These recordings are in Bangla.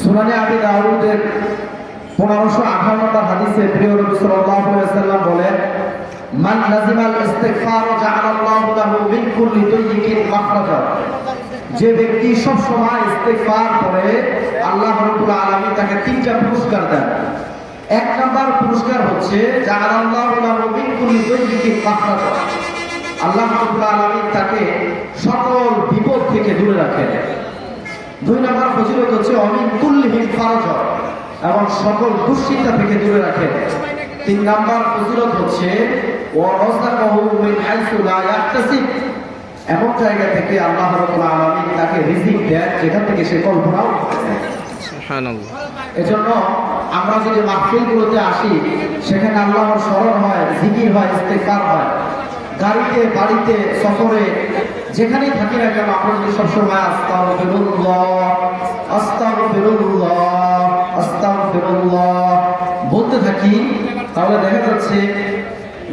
সুনানে আবি দাউদের 1558 নম্বর হাদিসে প্রিয় নবী সাল্লাল্লাহু আলাইহি ওয়াসাল্লাম বলেন, মান লাজিমাল ইস্তিগফার জাআলাল্লাহু লাহু মিন কুল্লি দাইয়িকিন মাখরাজা। যে ব্যক্তি সব সময় ইস্তিগফার করে আল্লাহ রাব্বুল আলামিন তাকে তিনটা পুরস্কার দেন। এক নাম্বার পুরস্কার হচ্ছে জাআলাল্লাহু লাহু মিন কুল্লি দাইয়িকিন মাখরাজা। আল্লাহ রাব্বুল আলামিন তাকে সকল বিপদ থেকে দূরে রাখেন। দুই নম্বর ফজিলত হচ্ছে অমিন কুল্লিহি ফারাজা, এবং সকল দুশ্চিন্তা থেকে দূরে রাখেন। তিন নম্বর ফজিলত হচ্ছে ওয়া রাযাকাহু মিন হাইসু লা ইয়াহতাসিব, এমন জায়গা থেকে আল্লাহ রাব্বুল আলামিন তাকে রিজিক দেন যেখান থেকে সে কল্পনাও করে না। সুবহানাল্লাহ। এজন্য আমরা যদি মাহফিলগুলোতে আসি, সেখানে আল্লাহর স্মরণ হয়, জিকির হয়, ইস্তিগফার হয়। গাড়িতে, বাড়িতে, সফরে, যেখানেই থাকি না কেন আমরা যদি সবসময় আস্তাগফিরুল্লাহ আস্তাগফিরুল্লাহ আস্তাগফিরুল্লাহ বলতে থাকি, তাহলে দেখা যাচ্ছে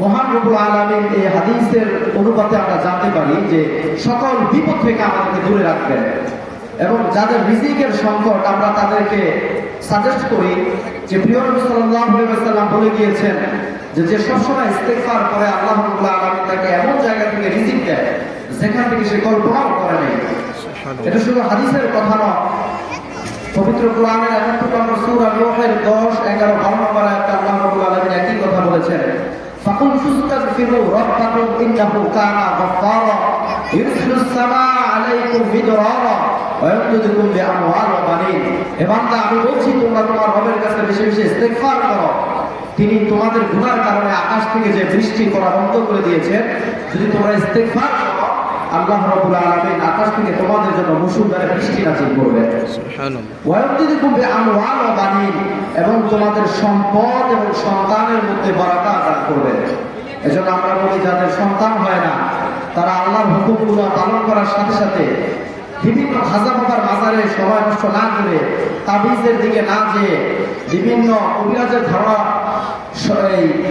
মহান রব্বুল আলামিন এই হাদিসের অনুপাতে আমরা জানতে পারি যে সকল বিপদ থেকে আমাদেরকে দূরে রাখবেন। এবং যাদের রিজিকের সংকট, আমরা তাদেরকে সাজেস্ট করি যে প্রিয় নবী সাল্লাল্লাহু আলাইহি ওয়াসাল্লাম বলে গিয়েছেন যে সবসময় ইস্তিগফার করে আল্লাহ রাব্বুল আলামিন তাকে এমন জায়গা থেকে রিজিক দেয় যেখান থেকে সে কল্পনাও করে নাই। এটা শুধু হাদিসের কথা নয়, পবিত্র কোরআনের 71 নম্বর সূরা নূহের 10, 11, 12 নম্বর আয়াতে আল্লাহ রাব্বুল আলামিন একই কথা বলেছেন, ফাকুল ফাস্তাগফিরু রাব্বাকুম ইন্নাহু কানা গাফফারা ইরসিলুস সামাআ আলাইকুম মিদরারা ওয়া ইয়ামদুদুকুম বিআমওয়াল ওয়া বানিন। হে বান্দা, আমি বলছি তোমরা তোমার রবের কাছে বেশি বেশি ইস্তিগফার করো। তিনি তোমাদের গুনার কারণে আকাশ থেকে যে বৃষ্টি করা বন্ধ করে দিয়েছেন, যদি তোমরা ইস্তিগফার করো, আল্লাহ রাব্বুল আলামিন আকাশ থেকে তোমাদের জন্য মুষলধারে বৃষ্টি নাযিল করবেন। সুবহানাল্লাহ। ওয়া ইয়ামদুদুকুম বিআমওয়াল ওয়া বানিন, এবং তোমাদের সম্পদ এবং সন্তানের মধ্যে বারাকাত দান করবেন। এজন্য আমরা বলি, যাদের সন্তান হয় না তারা আল্লাহর হুকুমগুলো পালন করার সাথে সাথে বিভিন্ন খাজা বাবার মাজারে সময় নষ্ট না করে, তাবিজের দিকে না যেয়ে, বিভিন্ন কবিরাজের ধারণা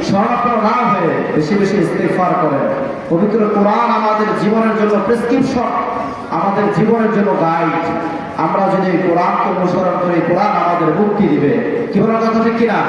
শরণাপন্ন না হয়ে বেশি বেশি ইস্তিগফার করেন। পবিত্র কোরআন আমাদের জীবনের জন্য প্রেসক্রিপশন, আমাদের জীবনের জন্য গাইড। আমরা যদি কোরআনকে অনুসরণ করি, কোরআন আমাদের মুক্তি দিবে। কি বলার কথা ঠিক কিনা?